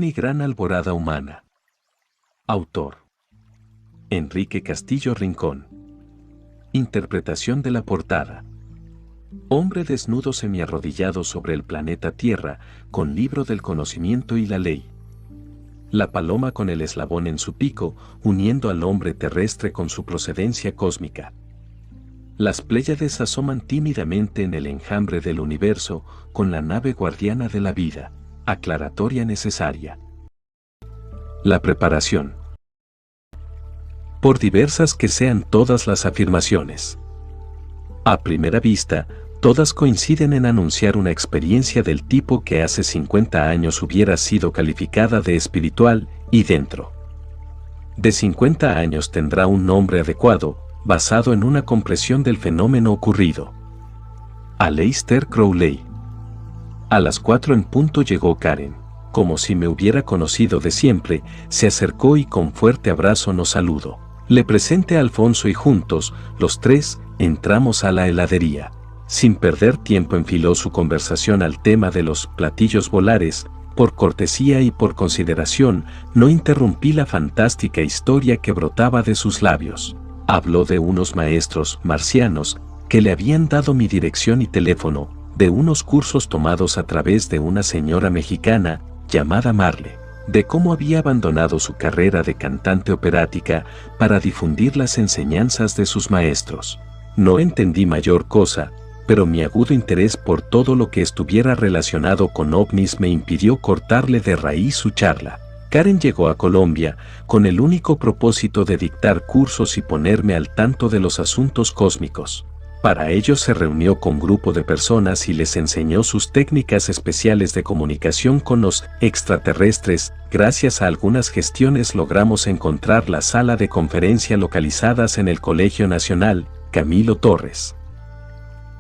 mi gran alborada humana. Autor: Enrique Castillo Rincón. Interpretación de la portada: hombre desnudo semiarrodillado sobre el planeta Tierra, con libro del conocimiento y la ley. La paloma con el eslabón en su pico, uniendo al hombre terrestre con su procedencia cósmica. Las Pléyades asoman tímidamente en el enjambre del universo, con la nave guardiana de la vida. Aclaratoria necesaria. La preparación. Por diversas que sean todas las afirmaciones, a primera vista, todas coinciden en anunciar una experiencia del tipo que hace 50 años hubiera sido calificada de espiritual, y dentro de 50 años tendrá un nombre adecuado, basado en una compresión del fenómeno ocurrido. Aleister Crowley. A las 4 en punto llegó Karen. Como si me hubiera conocido de siempre, se acercó y con fuerte abrazo nos saludó. Le presenté a Alfonso y juntos, los tres, entramos a la heladería. Sin perder tiempo enfiló su conversación al tema de los platillos volares. Por cortesía y por consideración, no interrumpí la fantástica historia que brotaba de sus labios. Habló de unos maestros marcianos que le habían dado mi dirección y teléfono, de unos cursos tomados a través de una señora mexicana llamada Marle, de cómo había abandonado su carrera de cantante operática para difundir las enseñanzas de sus maestros. No entendí mayor cosa, pero mi agudo interés por todo lo que estuviera relacionado con ovnis me impidió cortarle de raíz su charla. Karen llegó a Colombia con el único propósito de dictar cursos y ponerme al tanto de los asuntos cósmicos. Para ello se reunió con grupo de personas y les enseñó sus técnicas especiales de comunicación con los extraterrestres. Gracias a algunas gestiones logramos encontrar la sala de conferencia localizadas en el Colegio Nacional Camilo Torres.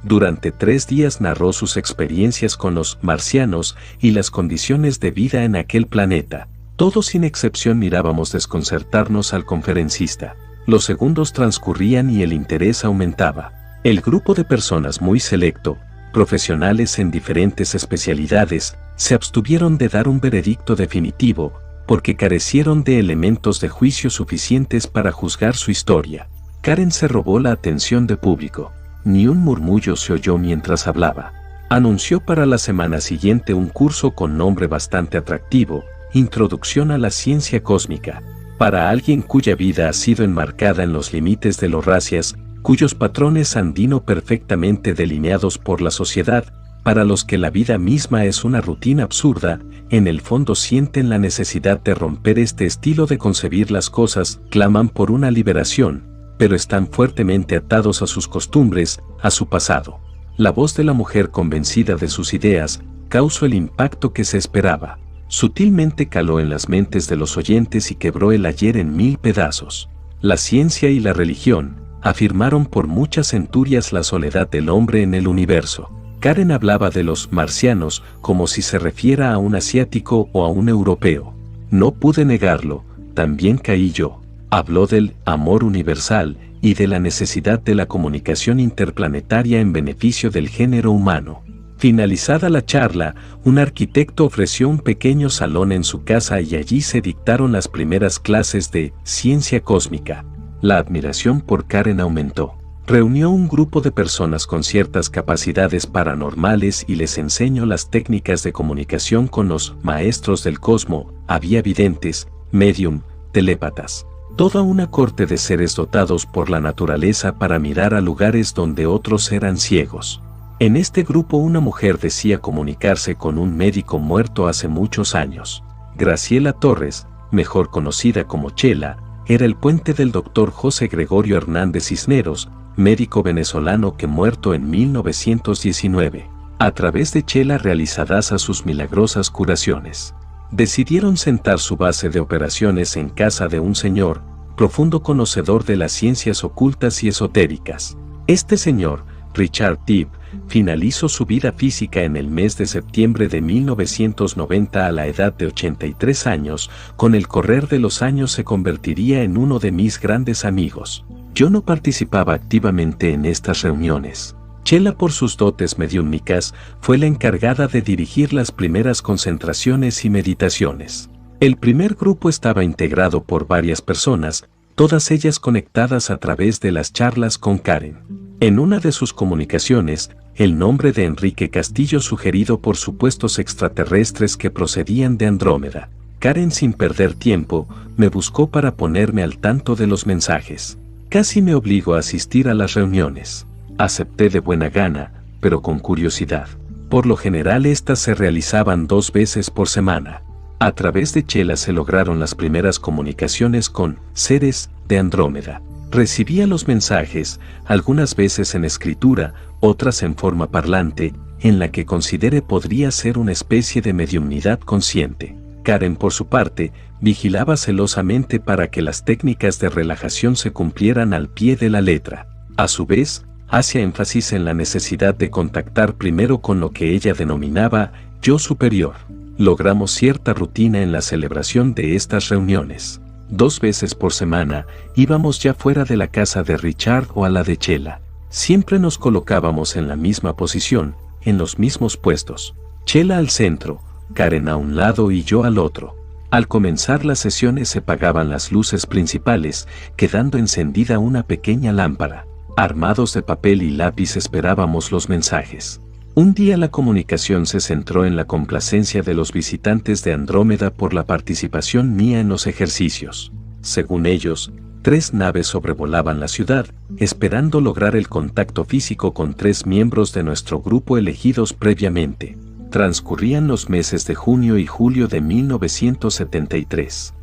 Durante 3 días narró sus experiencias con los marcianos y las condiciones de vida en aquel planeta. Todos sin excepción mirábamos desconcertarnos al conferencista. Los segundos transcurrían y el interés aumentaba. El grupo de personas muy selecto, profesionales en diferentes especialidades, se abstuvieron de dar un veredicto definitivo, porque carecieron de elementos de juicio suficientes para juzgar su historia. Karen se robó la atención del público. Ni un murmullo se oyó mientras hablaba. Anunció para la semana siguiente un curso con nombre bastante atractivo: Introducción a la Ciencia Cósmica, para alguien cuya vida ha sido enmarcada en los límites de los racias, cuyos patrones han sido perfectamente delineados por la sociedad, para los que la vida misma es una rutina absurda. En el fondo sienten la necesidad de romper este estilo de concebir las cosas, claman por una liberación, pero están fuertemente atados a sus costumbres, a su pasado. La voz de la mujer convencida de sus ideas causó el impacto que se esperaba. Sutilmente caló en las mentes de los oyentes y quebró el ayer en 1000 pedazos. La ciencia y la religión afirmaron por muchas centurias la soledad del hombre en el universo. Karen hablaba de los marcianos como si se refiera a un asiático o a un europeo. No pude negarlo, también caí yo. Habló del amor universal y de la necesidad de la comunicación interplanetaria en beneficio del género humano. Finalizada la charla, un arquitecto ofreció un pequeño salón en su casa y allí se dictaron las primeras clases de ciencia cósmica. La admiración por Karen aumentó. Reunió un grupo de personas con ciertas capacidades paranormales y les enseñó las técnicas de comunicación con los maestros del cosmos. Había videntes, medium, telépatas. Toda una corte de seres dotados por la naturaleza para mirar a lugares donde otros eran ciegos. En este grupo una mujer decía comunicarse con un médico muerto hace muchos años. Graciela Torres, mejor conocida como Chela, era el puente del doctor José Gregorio Hernández Cisneros, médico venezolano que muerto en 1919. A través de Chela realizadas a sus milagrosas curaciones. Decidieron sentar su base de operaciones en casa de un señor, profundo conocedor de las ciencias ocultas y esotéricas. Este señor, Richard Tibb, finalizó su vida física en el mes de septiembre de 1990 a la edad de 83 años. Con el correr de los años se convertiría en uno de mis grandes amigos. Yo no participaba activamente en estas reuniones. Chela, por sus dotes mediúmnicas, fue la encargada de dirigir las primeras concentraciones y meditaciones. El primer grupo estaba integrado por varias personas, todas ellas conectadas a través de las charlas con Karen. En una de sus comunicaciones, el nombre de Enrique Castillo sugerido por supuestos extraterrestres que procedían de Andrómeda. Karen, sin perder tiempo, me buscó para ponerme al tanto de los mensajes. Casi me obligó a asistir a las reuniones. Acepté de buena gana, pero con curiosidad. Por lo general estas se realizaban 2 veces por semana. A través de Chela se lograron las primeras comunicaciones con seres de Andrómeda. Recibía los mensajes, algunas veces en escritura, otras en forma parlante, en la que considere podría ser una especie de mediumnidad consciente. Karen, por su parte, vigilaba celosamente para que las técnicas de relajación se cumplieran al pie de la letra. A su vez, hacía énfasis en la necesidad de contactar primero con lo que ella denominaba yo superior. Logramos cierta rutina en la celebración de estas reuniones. 2 veces por semana íbamos ya fuera de la casa de Richard o a la de Chela. Siempre nos colocábamos en la misma posición, en los mismos puestos. Chela al centro, Karen a un lado y yo al otro. Al comenzar las sesiones se apagaban las luces principales, quedando encendida una pequeña lámpara. Armados de papel y lápiz esperábamos los mensajes. Un día la comunicación se centró en la complacencia de los visitantes de Andrómeda por la participación mía en los ejercicios. Según ellos, 3 naves sobrevolaban la ciudad, esperando lograr el contacto físico con 3 miembros de nuestro grupo elegidos previamente. Transcurrían los meses de junio y julio de 1973.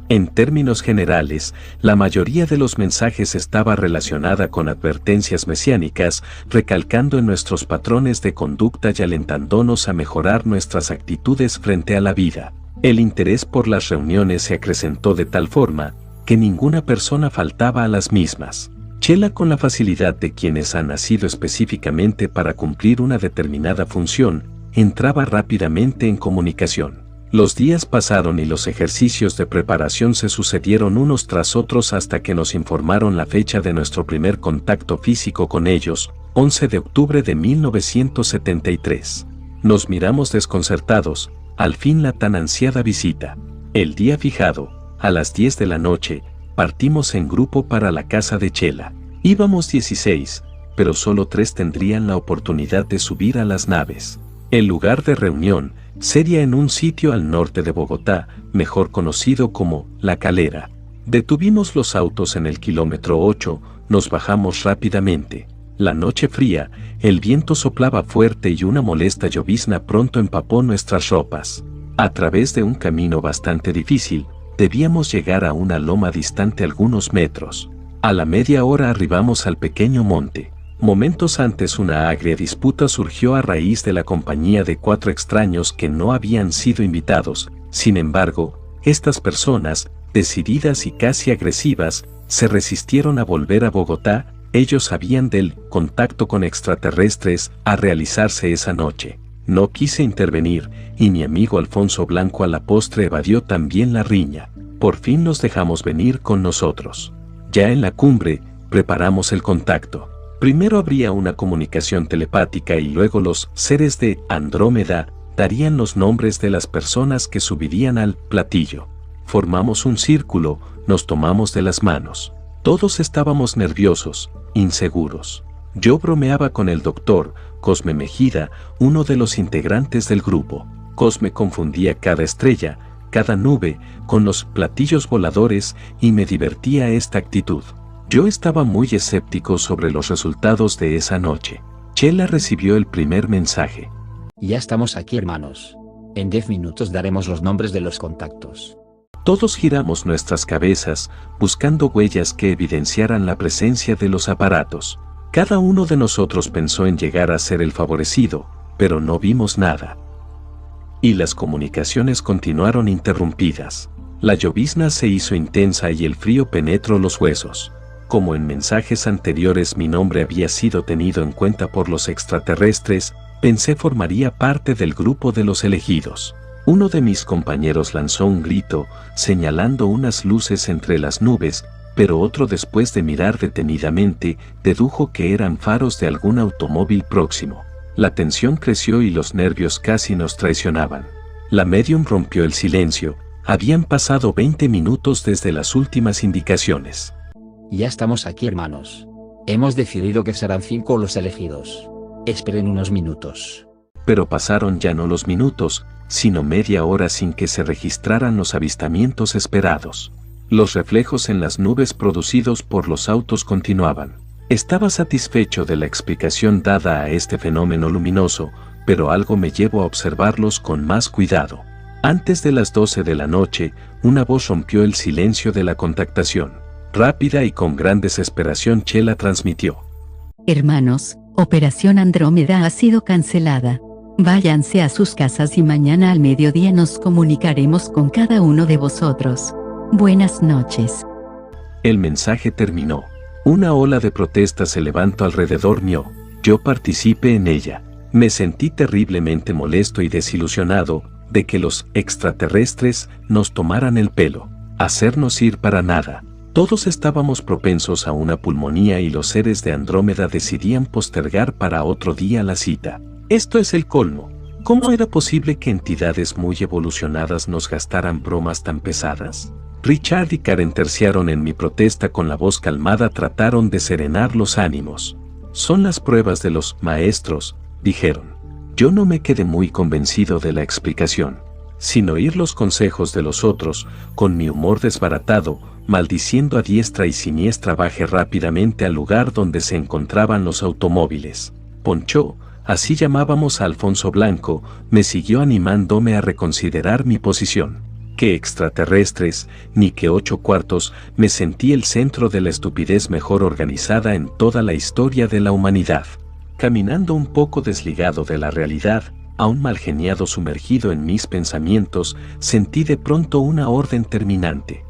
En términos generales, la mayoría de los mensajes estaba relacionada con advertencias mesiánicas, recalcando en nuestros patrones de conducta y alentándonos a mejorar nuestras actitudes frente a la vida. El interés por las reuniones se acrecentó de tal forma que ninguna persona faltaba a las mismas. Chela, con la facilidad de quienes han nacido específicamente para cumplir una determinada función, entraba rápidamente en comunicación. Los días pasaron y los ejercicios de preparación se sucedieron unos tras otros hasta que nos informaron la fecha de nuestro primer contacto físico con ellos, 11 de octubre de 1973. Nos miramos desconcertados, al fin la tan ansiada visita. El día fijado, a las 10 de la noche, partimos en grupo para la casa de Chela. Íbamos 16, pero solo 3 tendrían la oportunidad de subir a las naves. El lugar de reunión sería en un sitio al norte de Bogotá, mejor conocido como La Calera. Detuvimos los autos en el kilómetro 8, nos bajamos rápidamente. La noche fría, el viento soplaba fuerte y una molesta llovizna pronto empapó nuestras ropas. A través de un camino bastante difícil, debíamos llegar a una loma distante algunos metros. A la media hora arribamos al pequeño monte. Momentos antes una agria disputa surgió a raíz de la compañía de 4 extraños que no habían sido invitados. Sin embargo, estas personas, decididas y casi agresivas, se resistieron a volver a Bogotá. Ellos sabían del contacto con extraterrestres a realizarse esa noche. No quise intervenir, y mi amigo Alfonso Blanco a la postre evadió también la riña. Por fin los dejamos venir con nosotros. Ya en la cumbre, preparamos el contacto. Primero habría una comunicación telepática y luego los seres de Andrómeda darían los nombres de las personas que subirían al platillo. Formamos un círculo, nos tomamos de las manos. Todos estábamos nerviosos, inseguros. Yo bromeaba con el doctor Cosme Mejida, uno de los integrantes del grupo. Cosme confundía cada estrella, cada nube, con los platillos voladores y me divertía esta actitud. Yo estaba muy escéptico sobre los resultados de esa noche. Chela recibió el primer mensaje. Ya estamos aquí, hermanos. En 10 minutos daremos los nombres de los contactos. Todos giramos nuestras cabezas, buscando huellas que evidenciaran la presencia de los aparatos. Cada uno de nosotros pensó en llegar a ser el favorecido, pero no vimos nada. Y las comunicaciones continuaron interrumpidas. La llovizna se hizo intensa y el frío penetró los huesos. Como en mensajes anteriores mi nombre había sido tenido en cuenta por los extraterrestres, pensé formaría parte del grupo de los elegidos. Uno de mis compañeros lanzó un grito, señalando unas luces entre las nubes, pero otro, después de mirar detenidamente, dedujo que eran faros de algún automóvil próximo. La tensión creció y los nervios casi nos traicionaban. La médium rompió el silencio. Habían pasado 20 minutos desde las últimas indicaciones. Ya estamos aquí, hermanos. Hemos decidido que serán 5 los elegidos. Esperen unos minutos. Pero pasaron ya no los minutos, sino media hora sin que se registraran los avistamientos esperados. Los reflejos en las nubes producidos por los autos continuaban. Estaba satisfecho de la explicación dada a este fenómeno luminoso, pero algo me llevó a observarlos con más cuidado. Antes de las 12 de la noche, una voz rompió el silencio de la contactación. Rápida y con gran desesperación, Chela transmitió: Hermanos, Operación Andrómeda ha sido cancelada. Váyanse a sus casas y mañana al mediodía nos comunicaremos con cada uno de vosotros. Buenas noches. El mensaje terminó. Una ola de protesta se levantó alrededor mío. Yo participé en ella. Me sentí terriblemente molesto y desilusionado de que los extraterrestres nos tomaran el pelo, hacernos ir para nada. Todos estábamos propensos a una pulmonía y los seres de Andrómeda decidían postergar para otro día la cita. Esto es el colmo. ¿Cómo era posible que entidades muy evolucionadas nos gastaran bromas tan pesadas? Richard y Karen terciaron en mi protesta. Con la voz calmada trataron de serenar los ánimos. Son las pruebas de los maestros, dijeron. Yo no me quedé muy convencido de la explicación. Sin oír los consejos de los otros, con mi humor desbaratado, maldiciendo a diestra y siniestra, bajé rápidamente al lugar donde se encontraban los automóviles. Poncho, así llamábamos a Alfonso Blanco, me siguió animándome a reconsiderar mi posición. Que extraterrestres, ni que 8 cuartos, me sentí el centro de la estupidez mejor organizada en toda la historia de la humanidad. Caminando un poco desligado de la realidad, aún mal geniado, sumergido en mis pensamientos, sentí de pronto una orden terminante.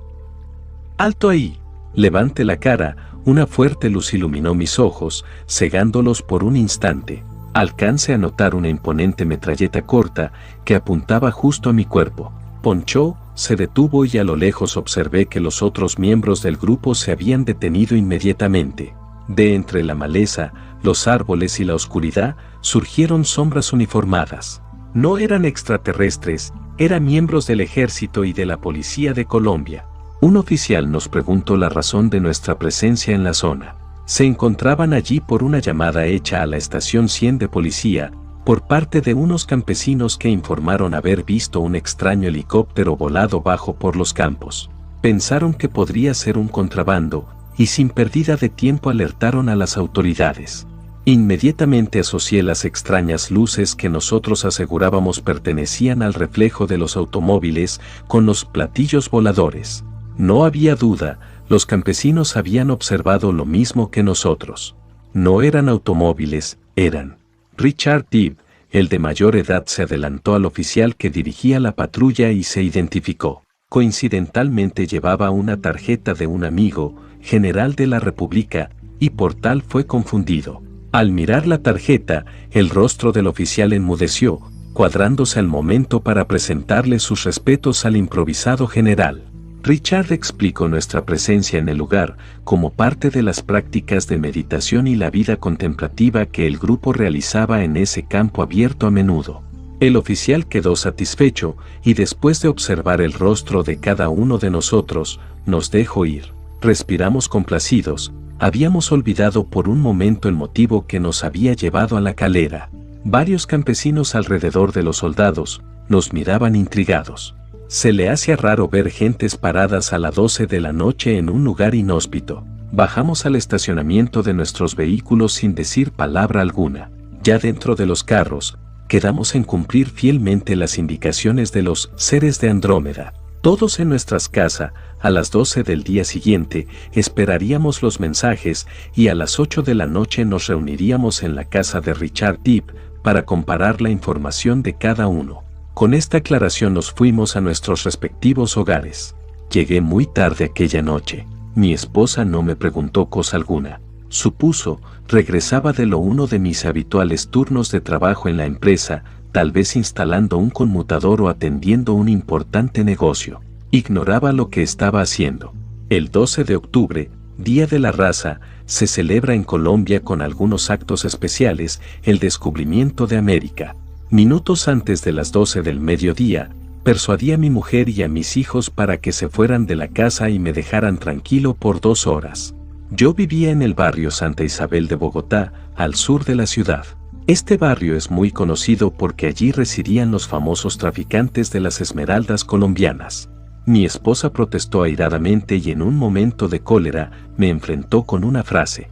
¡Alto ahí! Levanté la cara, una fuerte luz iluminó mis ojos, cegándolos por un instante. Alcancé a notar una imponente metralleta corta que apuntaba justo a mi cuerpo. Poncho se detuvo y a lo lejos observé que los otros miembros del grupo se habían detenido inmediatamente. De entre la maleza, los árboles y la oscuridad, surgieron sombras uniformadas. No eran extraterrestres, eran miembros del ejército y de la policía de Colombia. Un oficial nos preguntó la razón de nuestra presencia en la zona. Se encontraban allí por una llamada hecha a la estación 100 de policía, por parte de unos campesinos que informaron haber visto un extraño helicóptero volado bajo por los campos. Pensaron que podría ser un contrabando, y sin pérdida de tiempo alertaron a las autoridades. Inmediatamente asocié las extrañas luces que nosotros asegurábamos pertenecían al reflejo de los automóviles con los platillos voladores. No había duda, los campesinos habían observado lo mismo que nosotros. No eran automóviles, eran. Richard Dibb, el de mayor edad, se adelantó al oficial que dirigía la patrulla y se identificó. Coincidentalmente llevaba una tarjeta de un amigo, general de la República, y por tal fue confundido. Al mirar la tarjeta, el rostro del oficial enmudeció, cuadrándose al momento para presentarle sus respetos al improvisado general. Richard explicó nuestra presencia en el lugar como parte de las prácticas de meditación y la vida contemplativa que el grupo realizaba en ese campo abierto a menudo. El oficial quedó satisfecho y después de observar el rostro de cada uno de nosotros, nos dejó ir. Respiramos complacidos. Habíamos olvidado por un momento el motivo que nos había llevado a la calera. Varios campesinos alrededor de los soldados nos miraban intrigados. Se le hacía raro ver gentes paradas a las 12 de la noche en un lugar inhóspito. Bajamos al estacionamiento de nuestros vehículos sin decir palabra alguna. Ya dentro de los carros, quedamos en cumplir fielmente las indicaciones de los seres de Andrómeda. Todos en nuestras casas, a las 12 del día siguiente, esperaríamos los mensajes y a las 8 de la noche nos reuniríamos en la casa de Richard Dibb para comparar la información de cada uno. Con esta aclaración nos fuimos a nuestros respectivos hogares. Llegué muy tarde aquella noche. Mi esposa no me preguntó cosa alguna. Supuso, regresaba de uno de mis habituales turnos de trabajo en la empresa, tal vez instalando un conmutador o atendiendo un importante negocio. Ignoraba lo que estaba haciendo. El 12 de octubre, Día de la Raza, se celebra en Colombia con algunos actos especiales, el descubrimiento de América. Minutos antes de las 12 del mediodía, persuadí a mi mujer y a mis hijos para que se fueran de la casa y me dejaran tranquilo por 2 horas. Yo vivía en el barrio Santa Isabel de Bogotá, al sur de la ciudad. Este barrio es muy conocido porque allí residían los famosos traficantes de las esmeraldas colombianas. Mi esposa protestó airadamente y en un momento de cólera me enfrentó con una frase.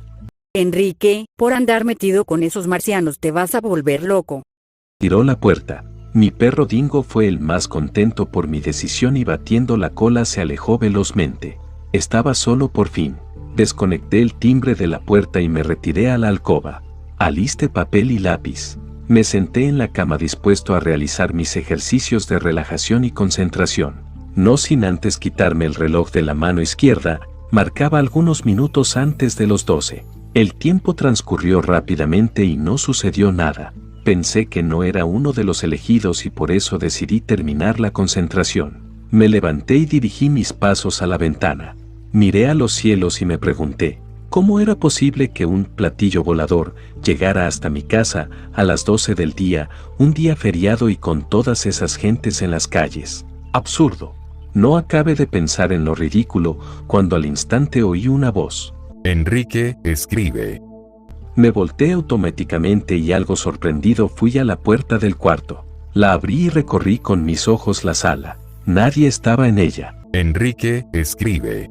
Enrique, por andar metido con esos marcianos te vas a volver loco. Tiró la puerta. Mi perro Dingo fue el más contento por mi decisión y batiendo la cola se alejó velozmente. Estaba solo por fin. Desconecté el timbre de la puerta y me retiré a la alcoba. Alisté papel y lápiz. Me senté en la cama dispuesto a realizar mis ejercicios de relajación y concentración. No sin antes quitarme el reloj de la mano izquierda, marcaba algunos minutos antes de los 12. El tiempo transcurrió rápidamente y no sucedió nada. Pensé que no era uno de los elegidos y por eso decidí terminar la concentración. Me levanté y dirigí mis pasos a la ventana. Miré a los cielos y me pregunté, ¿cómo era posible que un platillo volador llegara hasta mi casa a las 12 del día, un día feriado y con todas esas gentes en las calles? Absurdo. No acabé de pensar en lo ridículo cuando al instante oí una voz. Enrique, escribe. Me volteé automáticamente y algo sorprendido fui a la puerta del cuarto. La abrí y recorrí con mis ojos la sala. Nadie estaba en ella. Enrique, escribe.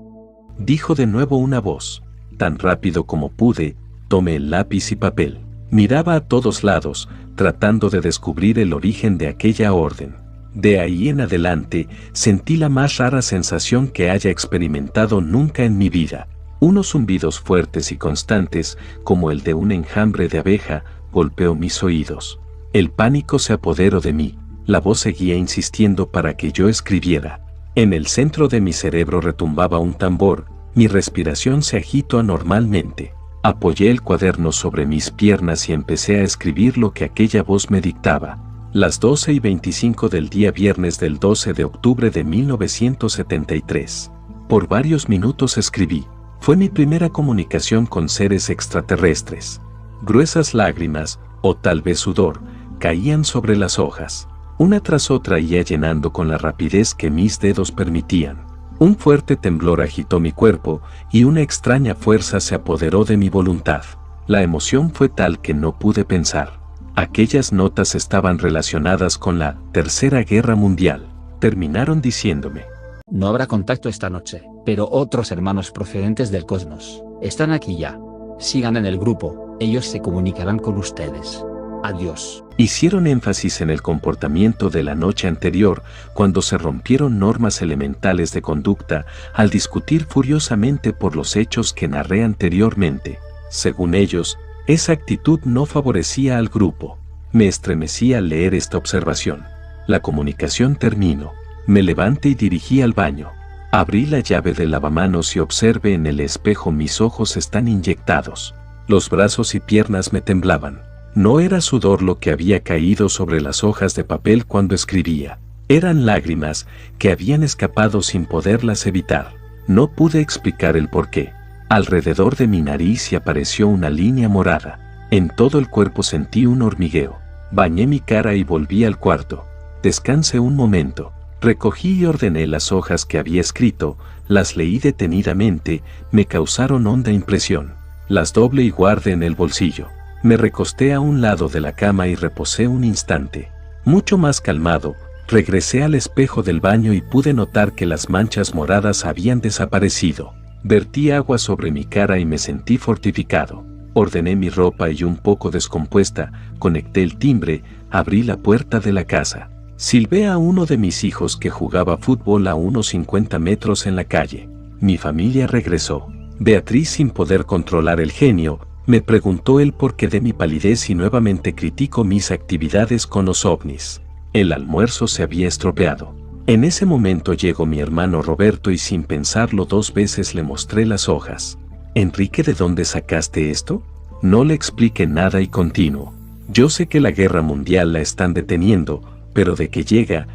Dijo de nuevo una voz. Tan rápido como pude, tomé el lápiz y papel. Miraba a todos lados, tratando de descubrir el origen de aquella orden. De ahí en adelante, sentí la más rara sensación que haya experimentado nunca en mi vida. Unos zumbidos fuertes y constantes, como el de un enjambre de abeja, golpeó mis oídos. El pánico se apoderó de mí. La voz seguía insistiendo para que yo escribiera. En el centro de mi cerebro retumbaba un tambor, mi respiración se agitó anormalmente. Apoyé el cuaderno sobre mis piernas y empecé a escribir lo que aquella voz me dictaba. Las 12:25 del día viernes del 12 de octubre de 1973. Por varios minutos escribí. Fue mi primera comunicación con seres extraterrestres. Gruesas lágrimas, o tal vez sudor, caían sobre las hojas. Una tras otra iba llenando con la rapidez que mis dedos permitían. Un fuerte temblor agitó mi cuerpo y una extraña fuerza se apoderó de mi voluntad. La emoción fue tal que no pude pensar. Aquellas notas estaban relacionadas con la Tercera Guerra Mundial. Terminaron diciéndome. No habrá contacto esta noche, pero otros hermanos procedentes del cosmos están aquí ya. Sigan en el grupo, ellos se comunicarán con ustedes. Adiós. Hicieron énfasis en el comportamiento de la noche anterior, cuando se rompieron normas elementales de conducta al discutir furiosamente por los hechos que narré anteriormente. Según ellos, esa actitud no favorecía al grupo. Me estremecí al leer esta observación. La comunicación terminó. Me levanté y dirigí al baño. Abrí la llave del lavamanos y observé en el espejo mis ojos están inyectados. Los brazos y piernas me temblaban. No era sudor lo que había caído sobre las hojas de papel cuando escribía. Eran lágrimas que habían escapado sin poderlas evitar. No pude explicar el porqué. Alrededor de mi nariz se apareció una línea morada. En todo el cuerpo sentí un hormigueo. Bañé mi cara y volví al cuarto. Descansé un momento. Recogí y ordené las hojas que había escrito, las leí detenidamente, me causaron honda impresión. Las doblé y guardé en el bolsillo. Me recosté a un lado de la cama y reposé un instante. Mucho más calmado, regresé al espejo del baño y pude notar que las manchas moradas habían desaparecido. Vertí agua sobre mi cara y me sentí fortificado. Ordené mi ropa y un poco descompuesta, conecté el timbre, abrí la puerta de la casa. Silbé a uno de mis hijos que jugaba fútbol a unos 50 metros en la calle. Mi familia regresó. Beatriz, sin poder controlar el genio, me preguntó el porqué de mi palidez y nuevamente criticó mis actividades con los ovnis. El almuerzo se había estropeado. En ese momento llegó mi hermano Roberto y sin pensarlo 2 veces le mostré las hojas. Enrique, ¿de dónde sacaste esto? No le expliqué nada y continuó. Yo sé que la guerra mundial la están deteniendo, pero de que llega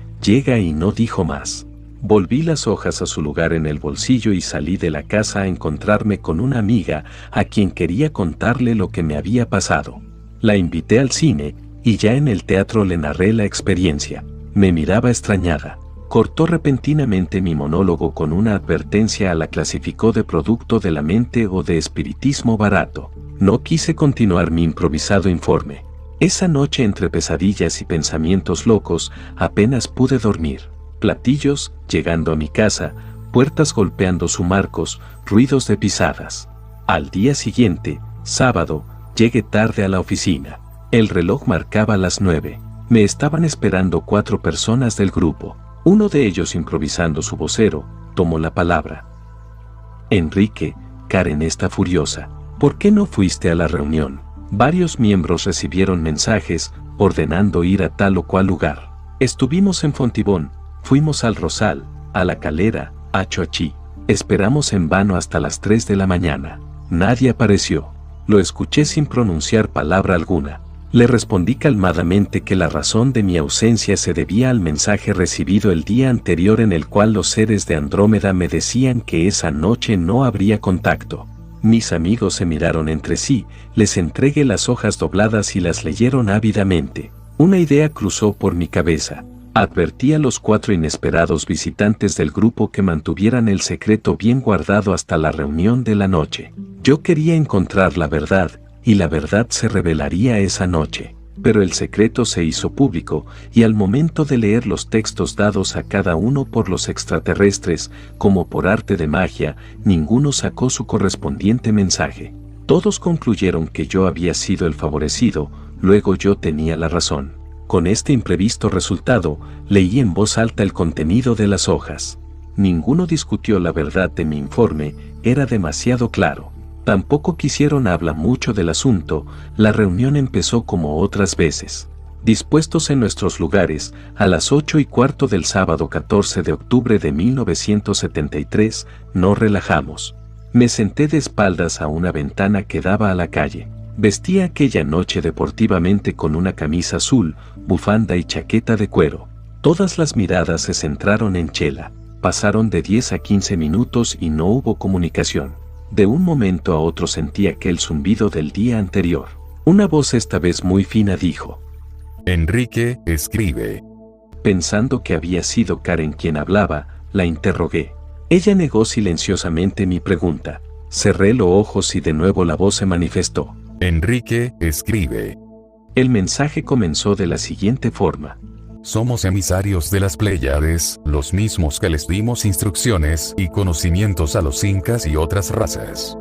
y no dijo más. Volví las hojas a su lugar en el bolsillo y salí de la casa a encontrarme con una amiga a quien quería contarle lo que me había pasado. La invité al cine y ya en el teatro le narré la experiencia. Me miraba extrañada. Cortó repentinamente mi monólogo con una advertencia, la clasificó de producto de la mente o de espiritismo barato. No quise continuar mi improvisado informe. Esa noche, entre pesadillas y pensamientos locos, apenas pude dormir. Platillos, llegando a mi casa, puertas golpeando sus marcos, ruidos de pisadas. Al día siguiente, sábado, llegué tarde a la oficina. El reloj marcaba las 9. Me estaban esperando 4 personas del grupo. Uno de ellos, improvisando su vocero, tomó la palabra. Enrique, Karen está furiosa. ¿Por qué no fuiste a la reunión? Varios miembros recibieron mensajes ordenando ir a tal o cual lugar. Estuvimos en Fontibón, fuimos al Rosal, a La Calera, a Choachí. Esperamos en vano hasta las 3 de la mañana. Nadie apareció. Lo escuché sin pronunciar palabra alguna. Le respondí calmadamente que la razón de mi ausencia se debía al mensaje recibido el día anterior, en el cual los seres de Andrómeda me decían que esa noche no habría contacto. Mis amigos se miraron entre sí, les entregué las hojas dobladas y las leyeron ávidamente. Una idea cruzó por mi cabeza. Advertí a los 4 inesperados visitantes del grupo que mantuvieran el secreto bien guardado hasta la reunión de la noche. Yo quería encontrar la verdad, y la verdad se revelaría esa noche. Pero el secreto se hizo público, y al momento de leer los textos dados a cada uno por los extraterrestres, como por arte de magia, ninguno sacó su correspondiente mensaje. Todos concluyeron que yo había sido el favorecido, luego yo tenía la razón. Con este imprevisto resultado, leí en voz alta el contenido de las hojas. Ninguno discutió la verdad de mi informe, era demasiado claro. Tampoco quisieron hablar mucho del asunto. La reunión empezó como otras veces. Dispuestos en nuestros lugares, a las 8:15 del sábado 14 de octubre de 1973, nos relajamos. Me senté de espaldas a una ventana que daba a la calle. Vestía aquella noche deportivamente con una camisa azul, bufanda y chaqueta de cuero. Todas las miradas se centraron en Chela. Pasaron de 10 a 15 minutos y no hubo comunicación. De un momento a otro sentí aquel zumbido del día anterior. Una voz, esta vez muy fina, dijo: Enrique, escribe. Pensando que había sido Karen quien hablaba, la interrogué. Ella negó silenciosamente mi pregunta. Cerré los ojos y de nuevo la voz se manifestó. Enrique, escribe. El mensaje comenzó de la siguiente forma. Somos emisarios de las Pléyades, los mismos que les dimos instrucciones y conocimientos a los incas y otras razas.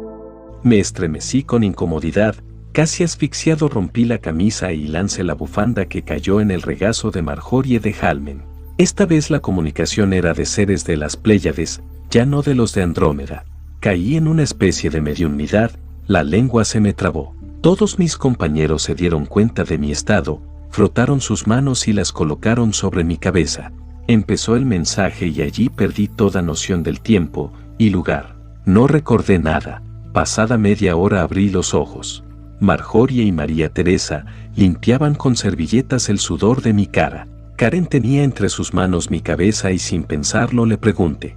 Me estremecí con incomodidad, casi asfixiado rompí la camisa y lancé la bufanda, que cayó en el regazo de Marjorie de Halmen. Esta vez la comunicación era de seres de las Pléyades, ya no de los de Andrómeda. Caí en una especie de mediunidad, la lengua se me trabó. Todos mis compañeros se dieron cuenta de mi estado, frotaron sus manos y las colocaron sobre mi cabeza. Empezó el mensaje y allí perdí toda noción del tiempo y lugar. No recordé nada. Pasada media hora abrí los ojos. Marjorie y María Teresa limpiaban con servilletas el sudor de mi cara. Karen tenía entre sus manos mi cabeza y sin pensarlo le pregunté: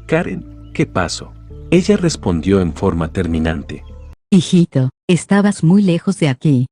Karen, ¿qué pasó? Ella respondió en forma terminante: Hijito, estabas muy lejos de aquí.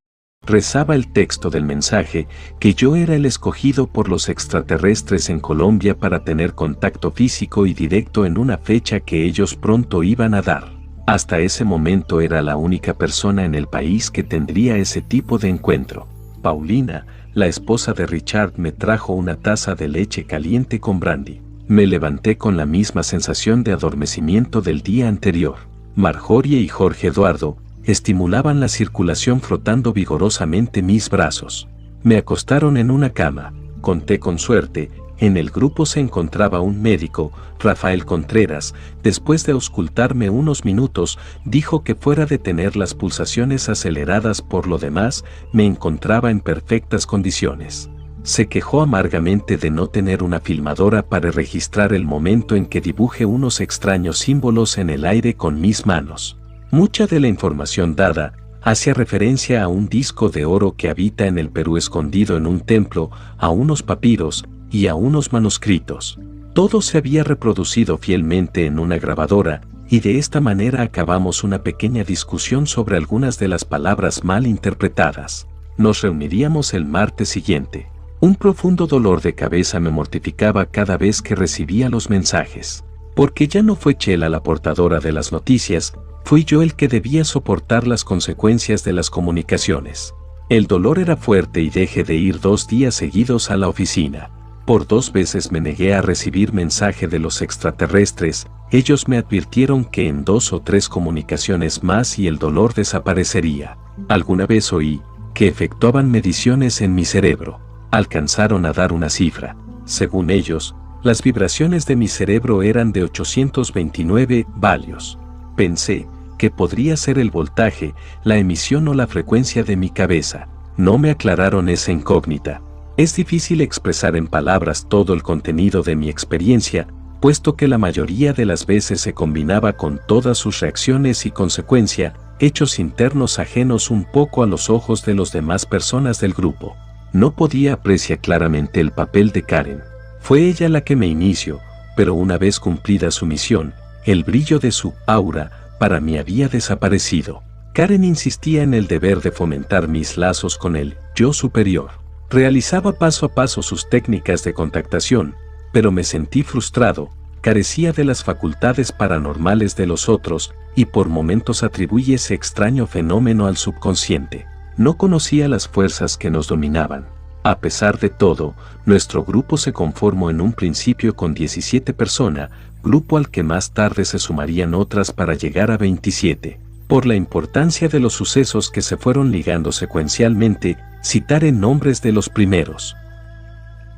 Rezaba el texto del mensaje, que yo era el escogido por los extraterrestres en Colombia para tener contacto físico y directo en una fecha que ellos pronto iban a dar. Hasta ese momento era la única persona en el país que tendría ese tipo de encuentro. Paulina, la esposa de Richard, me trajo una taza de leche caliente con brandy. Me levanté con la misma sensación de adormecimiento del día anterior. Marjorie y Jorge Eduardo estimulaban la circulación frotando vigorosamente mis brazos. Me acostaron en una cama. Conté con suerte. En el grupo se encontraba un médico, Rafael Contreras. Después de auscultarme unos minutos, dijo que fuera de tener las pulsaciones aceleradas, por lo demás, me encontraba en perfectas condiciones. Se quejó amargamente de no tener una filmadora para registrar el momento en que dibujé unos extraños símbolos en el aire con mis manos. Mucha de la información dada hacía referencia a un disco de oro que habita en el Perú escondido en un templo, a unos papiros y a unos manuscritos. Todo se había reproducido fielmente en una grabadora, y de esta manera acabamos una pequeña discusión sobre algunas de las palabras mal interpretadas. Nos reuniríamos el martes siguiente. Un profundo dolor de cabeza me mortificaba cada vez que recibía los mensajes. Porque ya no fue Chela la portadora de las noticias, fui yo el que debía soportar las consecuencias de las comunicaciones. El dolor era fuerte y dejé de ir 2 días seguidos a la oficina. Por 2 veces me negué a recibir mensaje de los extraterrestres. Ellos me advirtieron que en 2 o 3 comunicaciones más y el dolor desaparecería. Alguna vez oí que efectuaban mediciones en mi cerebro. Alcanzaron a dar una cifra. Según ellos, las vibraciones de mi cerebro eran de 829 vatios. Pensé que podría ser el voltaje, la emisión o la frecuencia de mi cabeza. No me aclararon esa incógnita. Es difícil expresar en palabras todo el contenido de mi experiencia, puesto que la mayoría de las veces se combinaba con todas sus reacciones y consecuencia, hechos internos ajenos un poco a los ojos de las demás personas del grupo. No podía apreciar claramente el papel de Karen. Fue ella la que me inició, pero una vez cumplida su misión, el brillo de su aura para mí había desaparecido. Karen insistía en el deber de fomentar mis lazos con el yo superior. Realizaba paso a paso sus técnicas de contactación, pero me sentí frustrado, carecía de las facultades paranormales de los otros y por momentos atribuí ese extraño fenómeno al subconsciente. No conocía las fuerzas que nos dominaban. A pesar de todo, nuestro grupo se conformó en un principio con 17 personas, grupo al que más tarde se sumarían otras para llegar a 27. Por la importancia de los sucesos que se fueron ligando secuencialmente, citaré nombres de los primeros.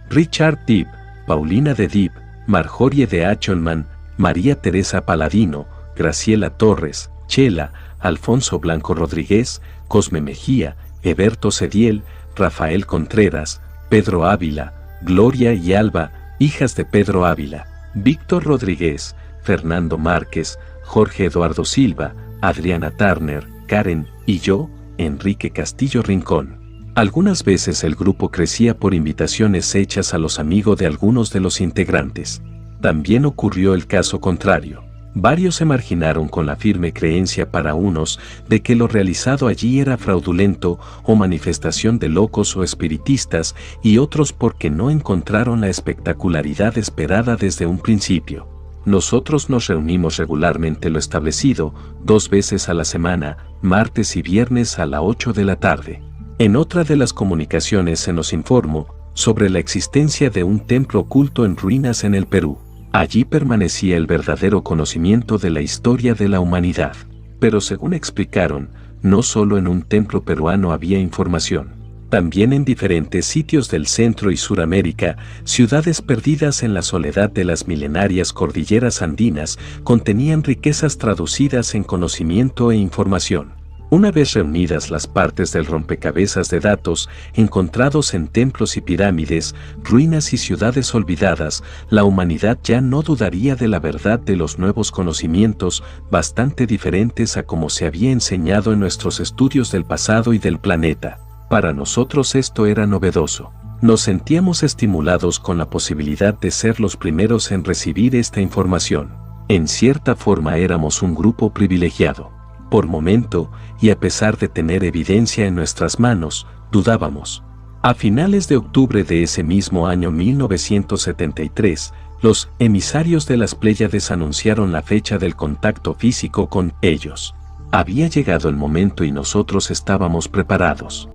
Richard Deep, Paulina de Deep, Marjorie de Achelman, María Teresa Paladino, Graciela Torres, Chela, Alfonso Blanco Rodríguez, Cosme Mejía, Eberto Cediel, Rafael Contreras, Pedro Ávila, Gloria y Alba, hijas de Pedro Ávila, Víctor Rodríguez, Fernando Márquez, Jorge Eduardo Silva, Adriana Turner, Karen y yo, Enrique Castillo Rincón. Algunas veces el grupo crecía por invitaciones hechas a los amigos de algunos de los integrantes. También ocurrió el caso contrario. Varios se marginaron con la firme creencia para unos de que lo realizado allí era fraudulento o manifestación de locos o espiritistas y otros porque no encontraron la espectacularidad esperada desde un principio. Nosotros nos reunimos regularmente lo establecido, 2 veces a la semana, martes y viernes a las 8 de la tarde. En otra de las comunicaciones se nos informó sobre la existencia de un templo oculto en ruinas en el Perú. Allí permanecía el verdadero conocimiento de la historia de la humanidad. Pero según explicaron, no solo en un templo peruano había información. También en diferentes sitios del Centro y Suramérica, ciudades perdidas en la soledad de las milenarias cordilleras andinas, contenían riquezas traducidas en conocimiento e información. Una vez reunidas las partes del rompecabezas de datos encontrados en templos y pirámides, ruinas y ciudades olvidadas, la humanidad ya no dudaría de la verdad de los nuevos conocimientos, bastante diferentes a como se había enseñado en nuestros estudios del pasado y del planeta. Para nosotros esto era novedoso. Nos sentíamos estimulados con la posibilidad de ser los primeros en recibir esta información. En cierta forma éramos un grupo privilegiado. Por momento, y a pesar de tener evidencia en nuestras manos, dudábamos. A finales de octubre de ese mismo año 1973, los emisarios de las Pléyades anunciaron la fecha del contacto físico con ellos. Había llegado el momento y nosotros estábamos preparados.